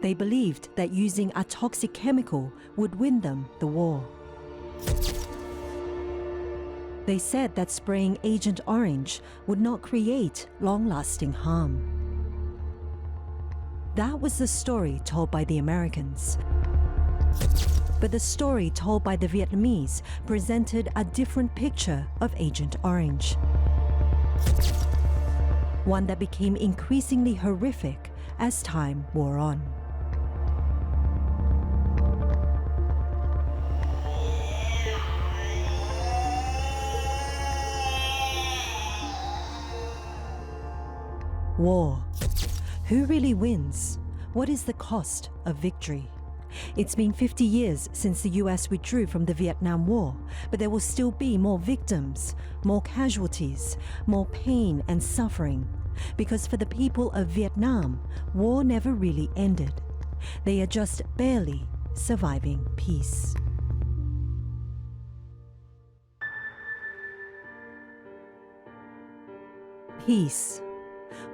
They believed that using a toxic chemical would win them the war. They said that spraying Agent Orange would not create long-lasting harm. That was the story told by the Americans. But the story told by the Vietnamese presented a different picture of Agent Orange. One that became increasingly horrific as time wore on. War. Who really wins? What is the cost of victory? It's been 50 years since the US withdrew from the Vietnam War, but there will still be more victims, more casualties, more pain and suffering. Because for the people of Vietnam, war never really ended. They are just barely surviving peace. Peace.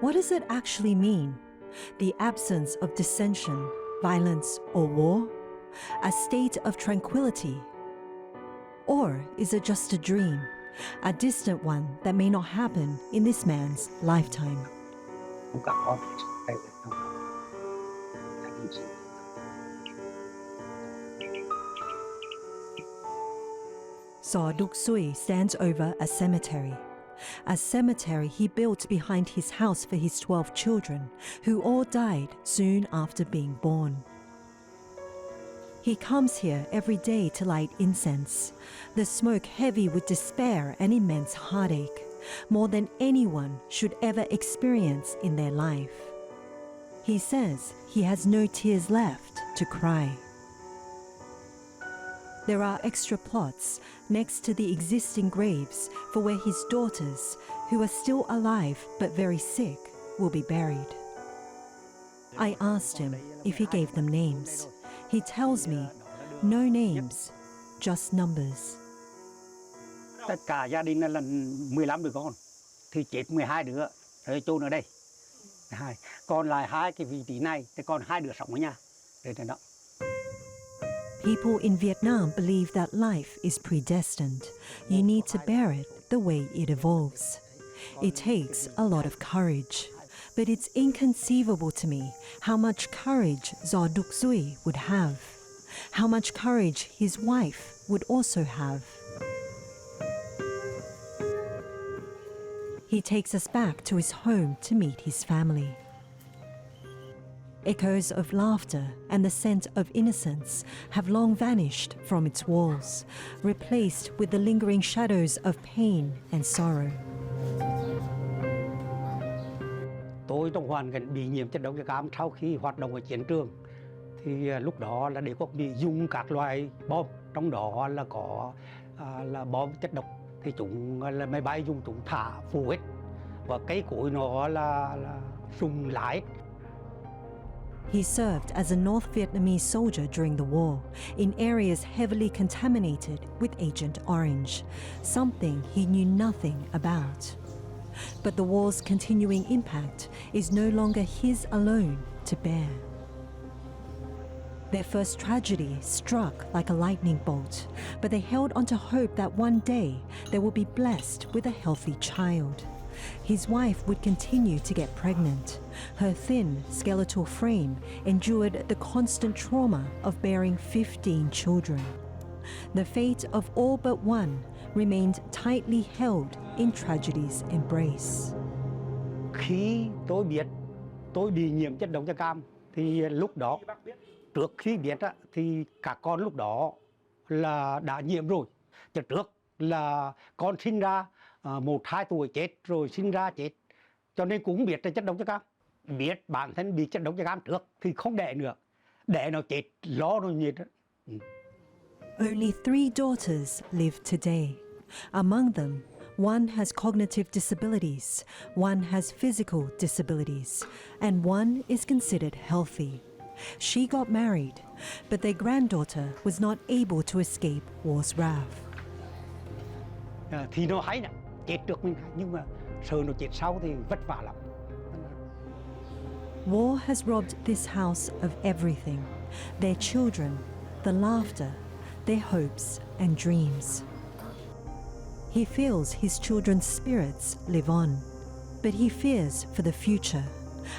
What does it actually mean? The absence of dissension, violence, or war? A state of tranquility? Or is it just a dream, a distant one that may not happen in this man's lifetime? So Duc Sui stands over a cemetery he built behind his house for his 12 children, who all died soon after being born. He comes here every day to light incense, the smoke heavy with despair and immense heartache, more than anyone should ever experience in their life. He says he has no tears left to cry. There are extra plots next to the existing graves for where his daughters, who are still alive but very sick, will be buried. I asked him if he gave them names. He tells me, no names, just numbers. Tất cả gia đình là 15 đứa con, thì chết 12 đứa, rồi chôn ở đây. Còn lại hai cái vị trí này, thì còn 2 đứa sống ở nhà. Đây là đó. People in Vietnam believe that life is predestined. You need to bear it the way it evolves. It takes a lot of courage. But it's inconceivable to me how much courage Zo Duc Sui would have. How much courage his wife would also have. He takes us back to his home to meet his family. Echoes of laughter and the scent of innocence have long vanished from its walls, replaced with the lingering shadows of pain and sorrow. Tôi trong hoàn cảnh bị nhiễm chất độc da cam sau khi hoạt động ở chiến trường, thì lúc đó là đế quốc Mỹ dùng các loại bom, trong đó là có là bom chất độc, thì chúng là máy bay dùng chúng thả phù hết, và cây cối nó là sùng lại. He served as a North Vietnamese soldier during the war in areas heavily contaminated with Agent Orange, something he knew nothing about. But the war's continuing impact is no longer his alone to bear. Their first tragedy struck like a lightning bolt, but they held on to hope that one day they will be blessed with a healthy child. His wife would continue to get pregnant. Her thin, skeletal frame endured the constant trauma of bearing 15 children. The fate of all but one remained tightly held in tragedy's embrace. Khi tôi biết tôi bị nhiễm chất độc da cam, thì lúc đó, trước khi biết thì các con lúc đó là đã nhiễm rồi. Trước là con sinh ra 1-2 tuổi chết, rồi sinh ra chết, cho nên cũng biết là chất độc da cam. Biết bản thân bị chất độc da cam trước thì không đẻ nữa, đẻ nó chết, lo nó nhiệt. Only 3 daughters live today. Among them, one has cognitive disabilities, one has physical disabilities, and one is considered healthy. She got married, but their granddaughter was not able to escape war's wrath. Thì nó hay nè, chết trước mình, nhưng mà sợ nó chết sau thì vất vả lắm. War has robbed this house of everything: their children, the laughter, their hopes and dreams. He feels his children's spirits live on, but he fears for the future,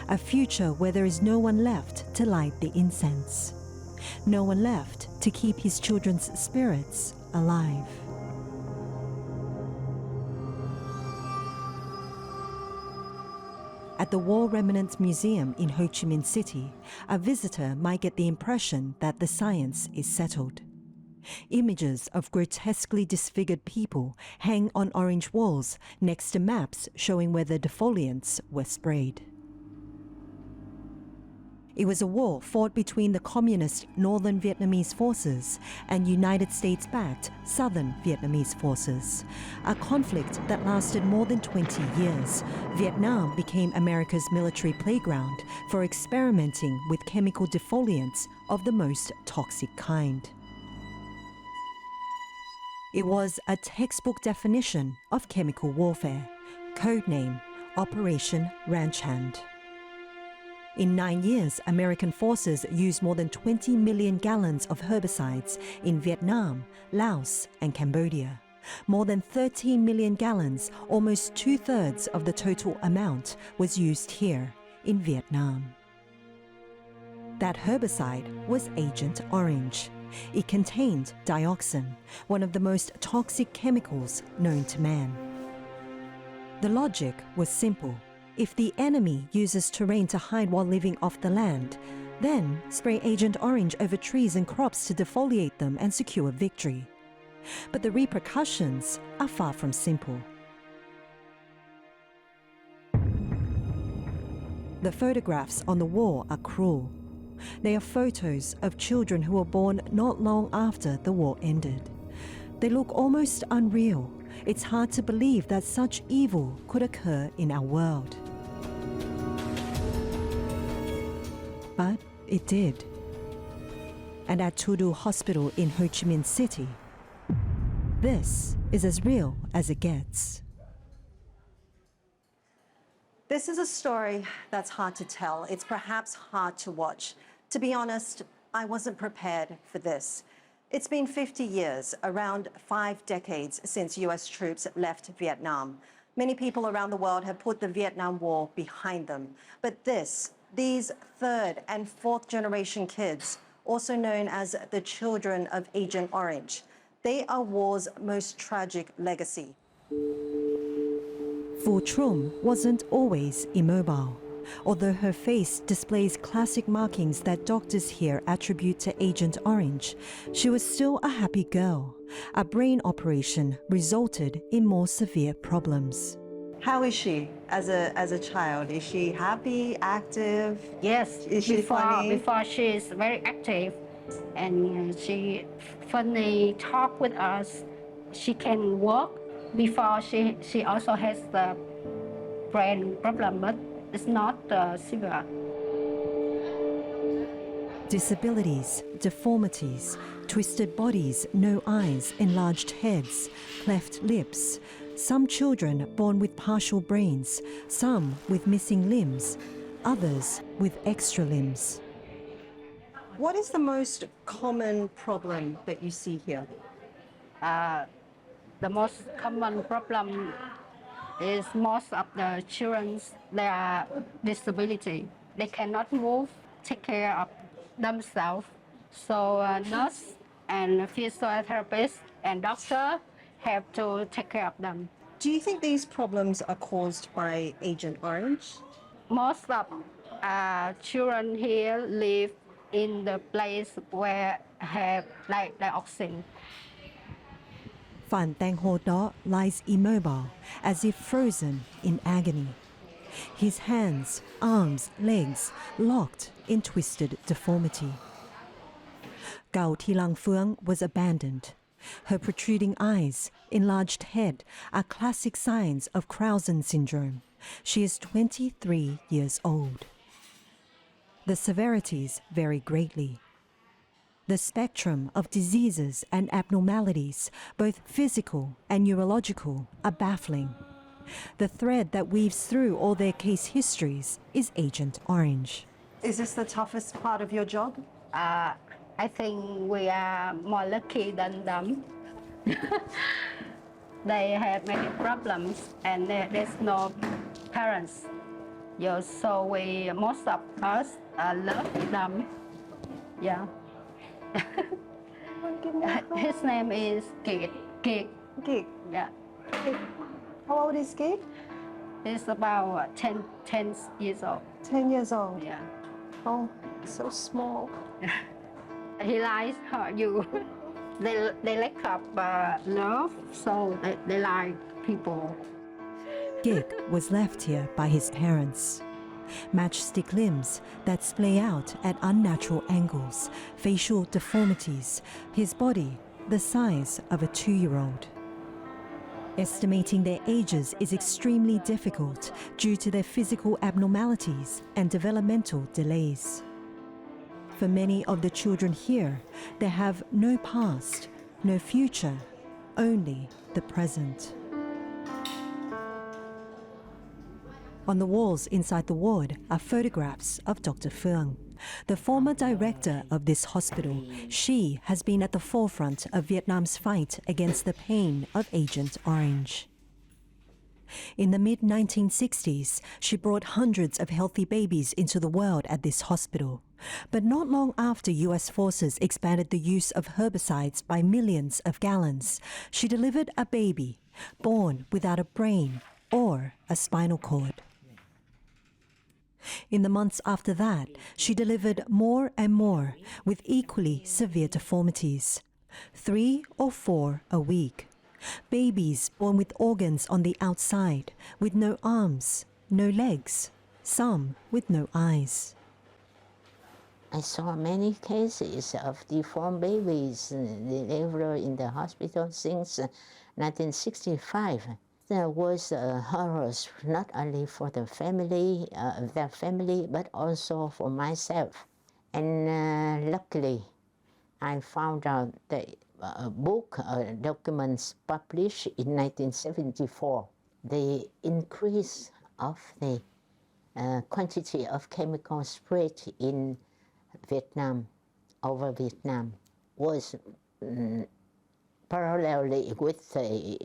a future where there is no one left to light the incense, no one left to keep his children's spirits alive. At the War Remnants Museum in Ho Chi Minh City, a visitor might get the impression that the science is settled. Images of grotesquely disfigured people hang on orange walls next to maps showing where the defoliants were sprayed. It was a war fought between the communist Northern Vietnamese forces and United States-backed Southern Vietnamese forces, a conflict that lasted more than 20 years. Vietnam became America's military playground for experimenting with chemical defoliants of the most toxic kind. It was a textbook definition of chemical warfare, codename Operation Ranch Hand. In 9 years, American forces used more than 20 million gallons of herbicides in Vietnam, Laos and Cambodia. More than 13 million gallons, almost 2/3 of the total amount, was used here in Vietnam. That herbicide was Agent Orange. It contained dioxin, one of the most toxic chemicals known to man. The logic was simple. If the enemy uses terrain to hide while living off the land, then spray Agent Orange over trees and crops to defoliate them and secure victory. But the repercussions are far from simple. The photographs on the wall are cruel. They are photos of children who were born not long after the war ended. They look almost unreal. It's hard to believe that such evil could occur in our world. But it did. And at Tu Du Hospital in Ho Chi Minh City, this is as real as it gets. This is a story that's hard to tell. It's perhaps hard to watch. To be honest, I wasn't prepared for this. It's been 50 years, around 5 decades since US troops left Vietnam. Many people around the world have put the Vietnam War behind them. But these third and fourth generation kids, also known as the children of Agent Orange, they are war's most tragic legacy. Phu Trum wasn't always immobile. Although her face displays classic markings that doctors here attribute to Agent Orange, she was still a happy girl. A brain operation resulted in more severe problems. How is she as a child? Is she happy, active? Yes, Is she funny? before she is very active, and she funny, talk with us. She can walk. Before she also has the brain problem, but it's not severe. Disabilities, deformities, twisted bodies, no eyes, enlarged heads, cleft lips. Some children born with partial brains, some with missing limbs, others with extra limbs. What is the most common problem that you see here? The most common problem is most of the children, they are disability. They cannot move, take care of themselves. So nurse and physiotherapist and doctor have to take care of them. Do you think these problems are caused by Agent Orange? Most of children here live in the place where have like dioxin. Phan Tang Ho Do lies immobile, as if frozen in agony. His hands, arms, legs locked in twisted deformity. Gao Thi Lang Phuong was abandoned. Her protruding eyes, enlarged head are classic signs of Krausen syndrome. She is 23 years old. The severities vary greatly. The spectrum of diseases and abnormalities, both physical and neurological, are baffling. The thread that weaves through all their case histories is Agent Orange. Is this the toughest part of your job? I think we are more lucky than them. They have many problems and there's no parents. Yeah, so most of us love them. Yeah. His name is Gig. Gig. Yeah. How old is Gig? He's about 10 years old. 10 years old. Yeah. Oh, so small. He likes you. They lack of love, so they like people. Gig was left here by his parents. Matchstick limbs that splay out at unnatural angles, facial deformities, his body the size of a 2-year-old. Estimating their ages is extremely difficult due to their physical abnormalities and developmental delays. For many of the children here, they have no past, no future, only the present. On the walls inside the ward are photographs of Dr. Phương, the former director of this hospital. She has been at the forefront of Vietnam's fight against the pain of Agent Orange. In the mid-1960s, she brought hundreds of healthy babies into the world at this hospital. But not long after US forces expanded the use of herbicides by millions of gallons, she delivered a baby born without a brain or a spinal cord. In the months after that, she delivered more and more with equally severe deformities, 3 or 4 a week. Babies born with organs on the outside, with no arms, no legs, some with no eyes. I saw many cases of deformed babies delivered in the hospital since 1965. There was horrors not only for the family, their family, but also for myself. And luckily, I found out that a book, documents published in 1974, the increase of the quantity of chemical spread in Vietnam, over Vietnam, was parallelly with the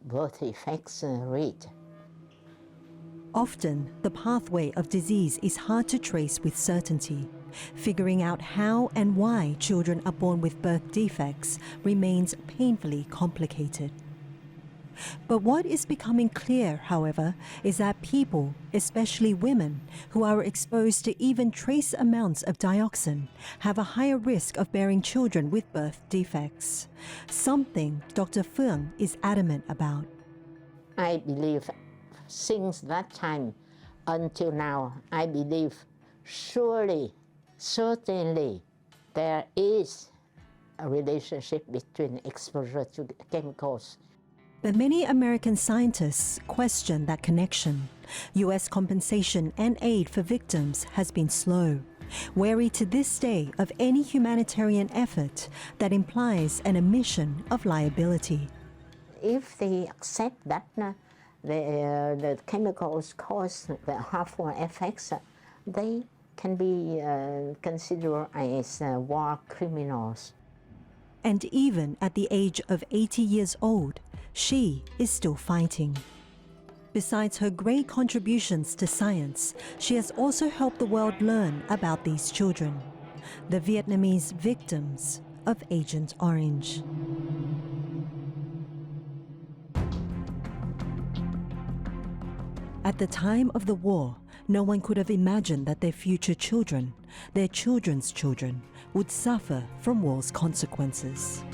birth effects rate. Often, the pathway of disease is hard to trace with certainty. Figuring out how and why children are born with birth defects remains painfully complicated. But what is becoming clear, however, is that people, especially women, who are exposed to even trace amounts of dioxin, have a higher risk of bearing children with birth defects, something Dr. Phương is adamant about. I believe since that time until now, I believe surely, certainly, there is a relationship between exposure to chemicals. But many American scientists question that connection. US compensation and aid for victims has been slow, wary to this day of any humanitarian effort that implies an admission of liability. If they accept that the chemicals cause the harmful effects, they can be considered as war criminals. And even at the age of 80 years old, she is still fighting. Besides her great contributions to science, she has also helped the world learn about these children, the Vietnamese victims of Agent Orange. At the time of the war, no one could have imagined that their future children, their children's children, would suffer from war's consequences.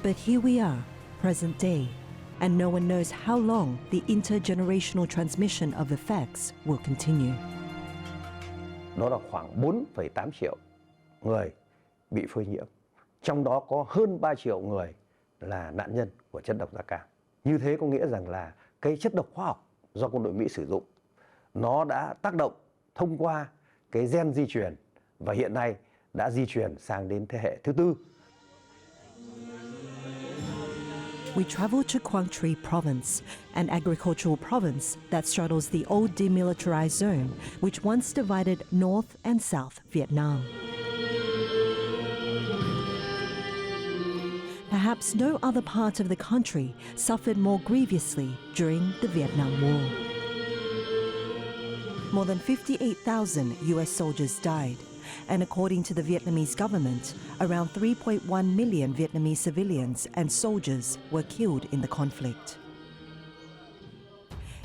But here we are, present day, and no one knows how long the intergenerational transmission of effects will continue. Đó là khoảng 4,8 triệu người bị phơi nhiễm. Trong đó có hơn 3 triệu người là nạn nhân của chất độc da cam. Như thế có nghĩa rằng là cái chất độc hóa học do quân đội Mỹ sử dụng, nó đã tác động thông qua cái gen di truyền và hiện nay đã di truyền sang đến thế hệ thứ 4. we travel to Quang Tri Province, an agricultural province that straddles the old demilitarized zone, which once divided North and South Vietnam. Perhaps no other part of the country suffered more grievously during the Vietnam War. More than 58,000 US soldiers died, and according to the Vietnamese government, around 3.1 million Vietnamese civilians and soldiers were killed in the conflict.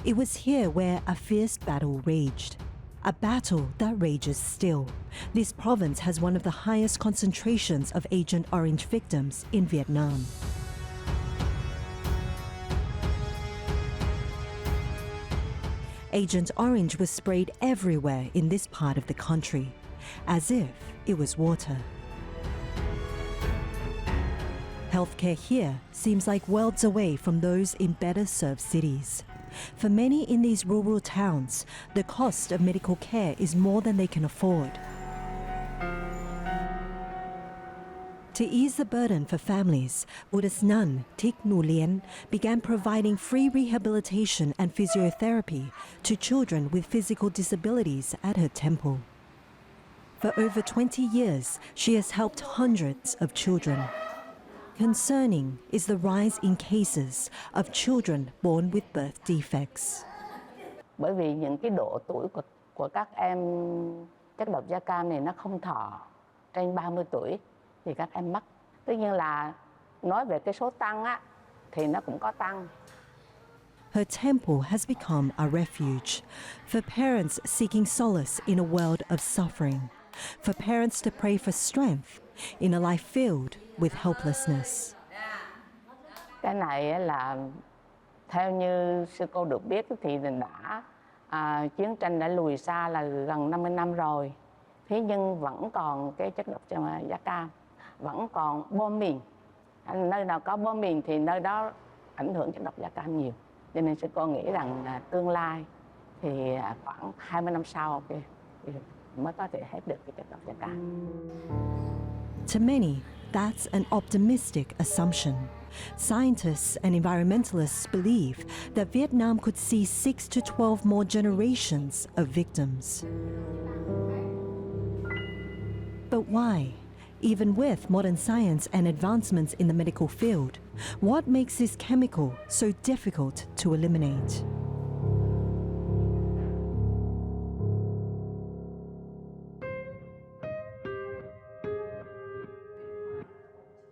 It was here where a fierce battle raged. A battle that rages still. This province has one of the highest concentrations of Agent Orange victims in Vietnam. Agent Orange was sprayed everywhere in this part of the country, as if it was water. Healthcare here seems like worlds away from those in better served cities. For many in these rural towns, the cost of medical care is more than they can afford. To ease the burden for families, Buddhist nun Thich Nu Lien began providing free rehabilitation and physiotherapy to children with physical disabilities at her temple. For over 20 years, she has helped hundreds of children. Concerning is the rise in cases of children born with birth defects. Bởi vì những cái độ tuổi của các em chất độc da cam này nó không thọ trên 30 tuổi thì các em mắc. Tuy nhiên là nói về cái số tăng á thì nó cũng có tăng. Her temple has become a refuge for parents seeking solace in a world of suffering, for parents to pray for strength in a life filled with helplessness. Cái này là theo như sư cô được biết thì chiến tranh đã lùi xa là gần 50 năm rồi. Thế nhưng vẫn còn cái chất độc da cam, vẫn còn bom mìn. Nơi nào có bom mìn thì nơi đó ảnh hưởng chất độc da cam nhiều. Cho nên sư cô nghĩ rằng là tương lai thì khoảng 20 năm sau thì mới có thể hết được cái chất độc da cam. To many, that's an optimistic assumption. Scientists and environmentalists believe that Vietnam could see 6 to 12 more generations of victims. But why? Even with modern science and advancements in the medical field, what makes this chemical so difficult to eliminate?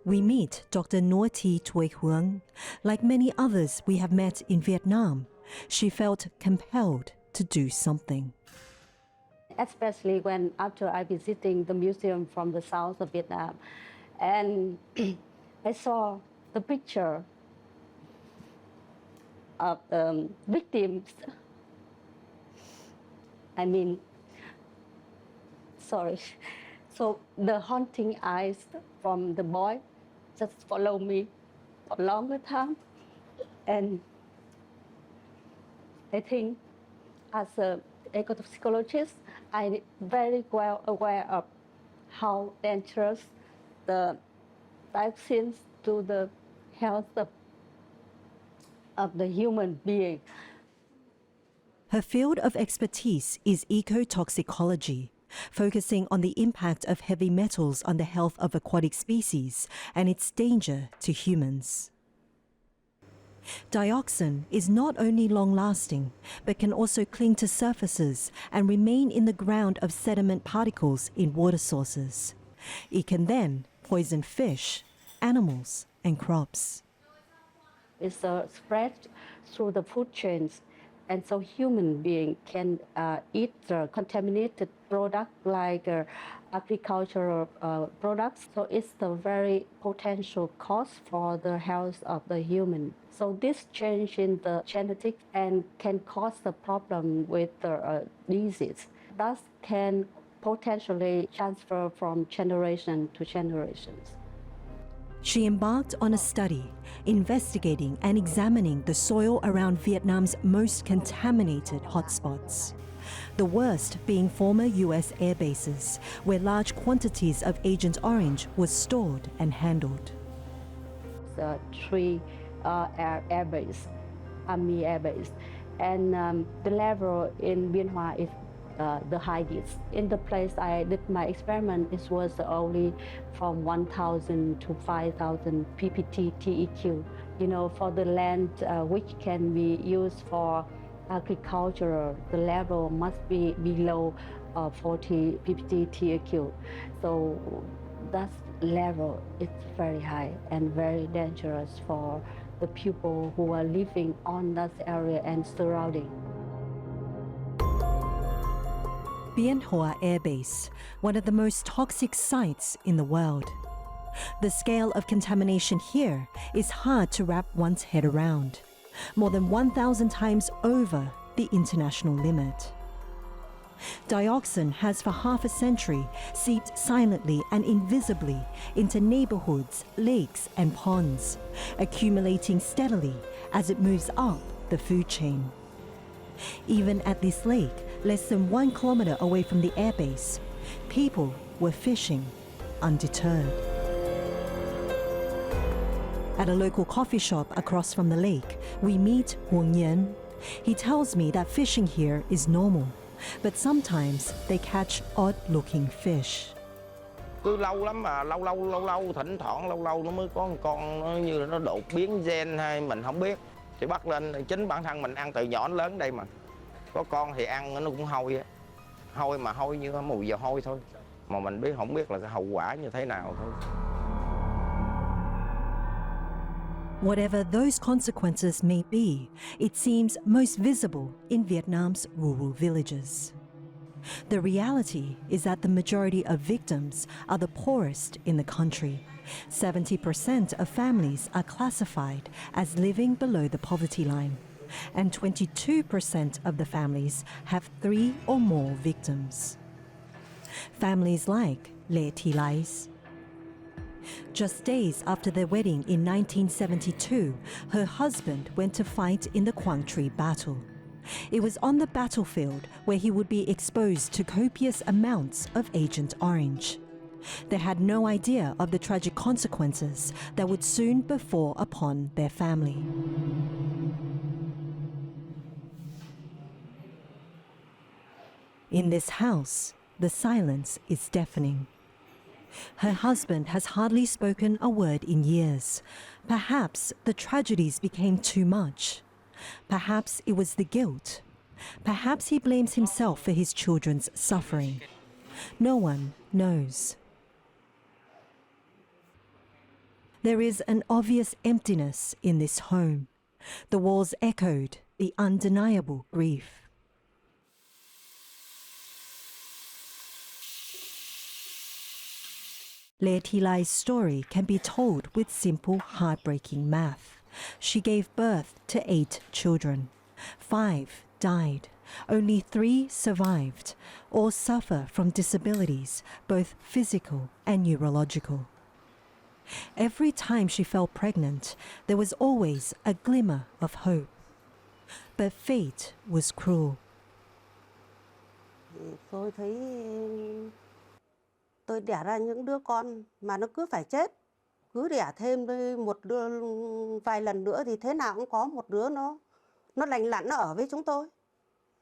We meet Dr. Ngoc Thi Thuy Huong. Like many others we have met in Vietnam, she felt compelled to do something. Especially when after I visiting the museum from the south of Vietnam, and I saw the picture of victims. So the haunting eyes from the boy just follow me for a longer time, and I think as a eco-toxicologist, I'm very well aware of how dangerous the dioxins to the health of the human being. Her field of expertise is ecotoxicology, focusing on the impact of heavy metals on the health of aquatic species and its danger to humans. Dioxin is not only long-lasting, but can also cling to surfaces and remain in the ground of sediment particles in water sources. It can then poison fish, animals, and crops. It's spread through the food chains, and so human being can eat the contaminated product like agricultural products. So it's the very potential cost for the health of the human. So this change in the genetic and can cause the problem with the disease. Thus can potentially transfer from generation to generations. She embarked on a study investigating and examining the soil around Vietnam's most contaminated hotspots. The worst being former US air bases, where large quantities of Agent Orange was stored and handled. The 3 air base, Army air base, and the level in Bien Hoa is the highest. In the place I did my experiment, it was only from 1,000 to 5,000 ppt TEQ. You know, for the land which can be used for agriculture, the level must be below 40 ppt TEQ. So that level is very high and very dangerous for the people who are living on that area and surrounding. Bien Hoa Air Base, one of the most toxic sites in the world. The scale of contamination here is hard to wrap one's head around, more than 1,000 times over the international limit. Dioxin has for half a century seeped silently and invisibly into neighborhoods, lakes and ponds, accumulating steadily as it moves up the food chain. Even at this lake, less than 1 kilometer away from the airbase, people were fishing undeterred. At a local coffee shop across from the lake, we meet Huang Yan. He tells me that fishing here is normal, but sometimes they catch odd-looking fish. Cứ lâu lắm mà lâu thỉnh thoảng lâu nó mới có một con nó như là nó đột biến gen hay mình không biết. Thì bắt lên chính bản thân mình ăn từ nhỏ đến lớn đây mà. Có con thì ăn nó cũng hôi á. Hôi mà hôi như mùi dầu hôi thôi. Mà mình không biết là cái hậu quả như thế nào thôi. Whatever those consequences may be, it seems most visible in Vietnam's rural villages. The reality is that the majority of victims are the poorest in the country. 70% of families are classified as living below the poverty line, and 22% of the families have 3 or more victims. Families like Legacies. Just days after their wedding in 1972, her husband went to fight in the Quang Tri battle. It was on the battlefield where he would be exposed to copious amounts of Agent Orange. They had no idea of the tragic consequences that would soon befall upon their family. In this house, the silence is deafening. Her husband has hardly spoken a word in years. Perhaps the tragedies became too much. Perhaps it was the guilt. Perhaps he blames himself for his children's suffering. No one knows. There is an obvious emptiness in this home. The walls echoed the undeniable grief. Lê Thị Lai's story can be told with simple, heartbreaking math. She gave birth to 8 children. 5 died. Only 3 survived. All suffer from disabilities, both physical and neurological. Every time she fell pregnant, there was always a glimmer of hope. But fate was cruel. Tôi thấy tôi đẻ ra những đứa con mà nó cứ phải chết. Cứ đẻ thêm vài lần nữa thì thế nào cũng có một đứa nó lành lặn nó ở với chúng tôi.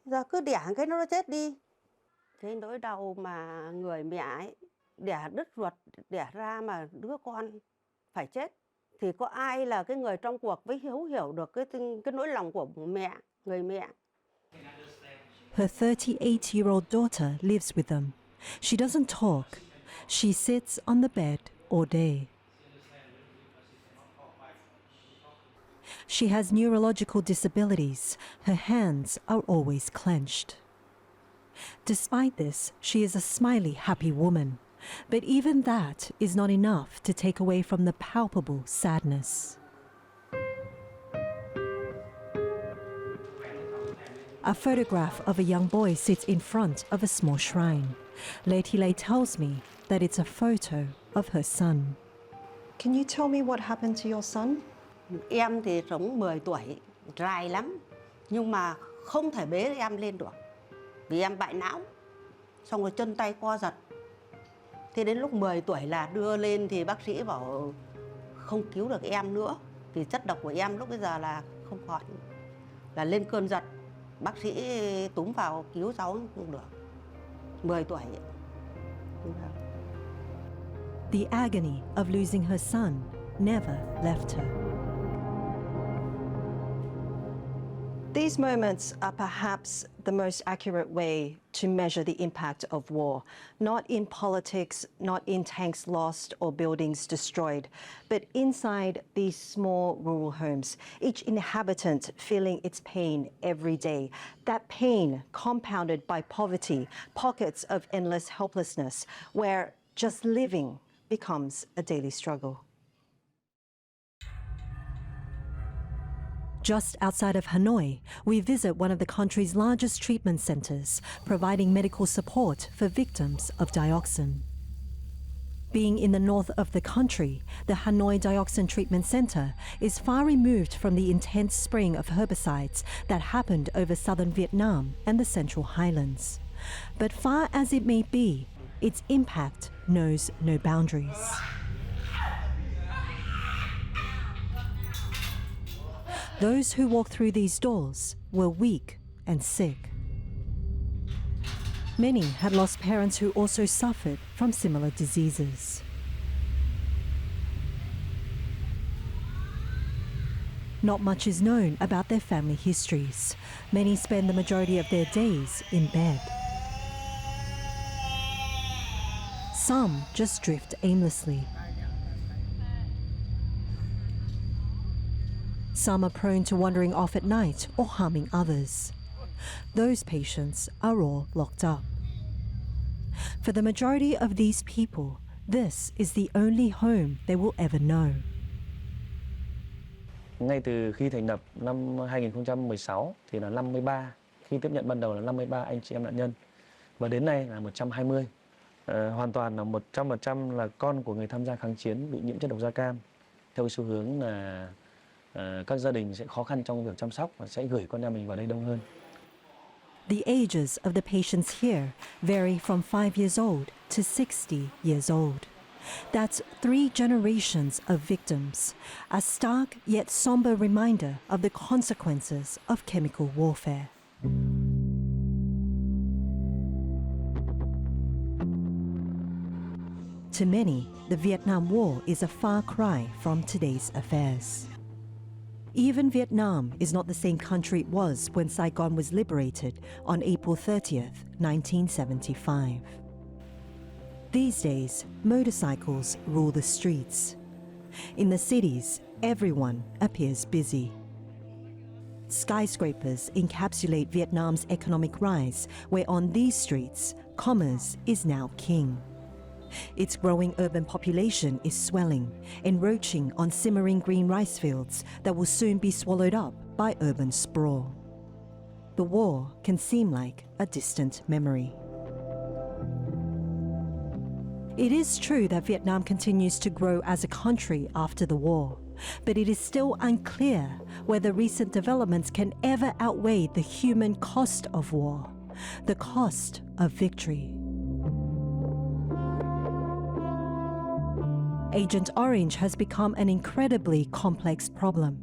Giờ cứ đẻ cái nó chết đi. Cái nỗi đau mà người mẹ ấy đẻ đứt ruột đẻ ra mà đứa con phải chết thì có ai là cái người trong cuộc với hiểu được cái nỗi lòng của mẹ, người mẹ. Her 38-year-old daughter lives with them. She doesn't talk. She sits on the bed all day. She has neurological disabilities. Her hands are always clenched. Despite this, she is a smiley, happy woman. But even that is not enough to take away from the palpable sadness. A photograph of a young boy sits in front of a small shrine. Lê Thị Lai tells me that it's a photo of her son. Can you tell me what happened to your son? Em thì sống 10 tuổi, dài lắm. Nhưng mà không thể bế em lên được. Vì em bại não. Xong rồi chân tay co giật. Thế đến lúc 10 tuổi là đưa lên thì bác sĩ bảo không cứu được em nữa. Vì chất độc của em lúc bây giờ là không khỏi, là lên cơn giật. Bác sĩ túm vào cứu cháu cũng được. 10 tuổi. The agony of losing her son never left her. These moments are perhaps the most accurate way to measure the impact of war, not in politics, not in tanks lost or buildings destroyed, but inside these small rural homes, each inhabitant feeling its pain every day. That pain compounded by poverty, pockets of endless helplessness, where just living becomes a daily struggle. Just outside of Hanoi, we visit one of the country's largest treatment centers, providing medical support for victims of dioxin. Being in the north of the country, the Hanoi Dioxin Treatment Center is far removed from the intense spraying of herbicides that happened over southern Vietnam and the Central Highlands. But far as it may be, its impact knows no boundaries. Those who walked through these doors were weak and sick. Many had lost parents who also suffered from similar diseases. Not much is known about their family histories. Many spend the majority of their days in bed. Some just drift aimlessly. Some are prone to wandering off at night or harming others. Those patients are all locked up. For the majority of these people, this is the only home they will ever know. Ngay từ khi thành lập năm 2016 thì là 53, khi tiếp nhận ban đầu là 53 anh chị em nạn nhân. Và đến nay là 120. Hoàn toàn là 100% là con của người tham gia kháng chiến bị nhiễm chất độc da cam. Theo xu hướng là các gia đình sẽ khó khăn trong việc chăm sóc và sẽ gửi con em mình vào đây đông hơn. The ages of the patients here vary from 5 years old to 60 years old. That's 3 generations of victims, a stark yet somber reminder of the consequences of chemical warfare. To many, the Vietnam War is a far cry from today's affairs. Even Vietnam is not the same country it was when Saigon was liberated on April 30th, 1975. These days, motorcycles rule the streets. In the cities, everyone appears busy. Skyscrapers encapsulate Vietnam's economic rise, where on these streets, commerce is now king. Its growing urban population is swelling, encroaching on simmering green rice fields that will soon be swallowed up by urban sprawl. The war can seem like a distant memory. It is true that Vietnam continues to grow as a country after the war, but it is still unclear whether recent developments can ever outweigh the human cost of war, the cost of victory. Agent Orange has become an incredibly complex problem.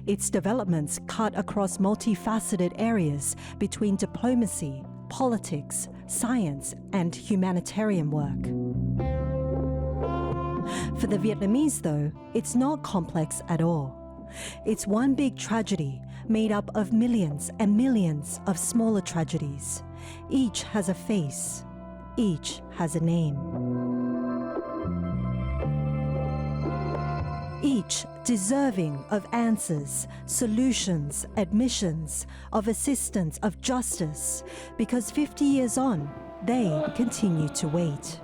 Its developments cut across multifaceted areas between diplomacy, politics, science, and humanitarian work. For the Vietnamese, though, it's not complex at all. It's one big tragedy made up of millions and millions of smaller tragedies. Each has a face. Each has a name. Each deserving of answers, solutions, admissions, of assistance, of justice, because 50 years on, they continue to wait.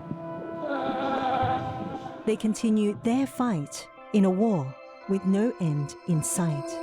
They continue their fight in a war with no end in sight.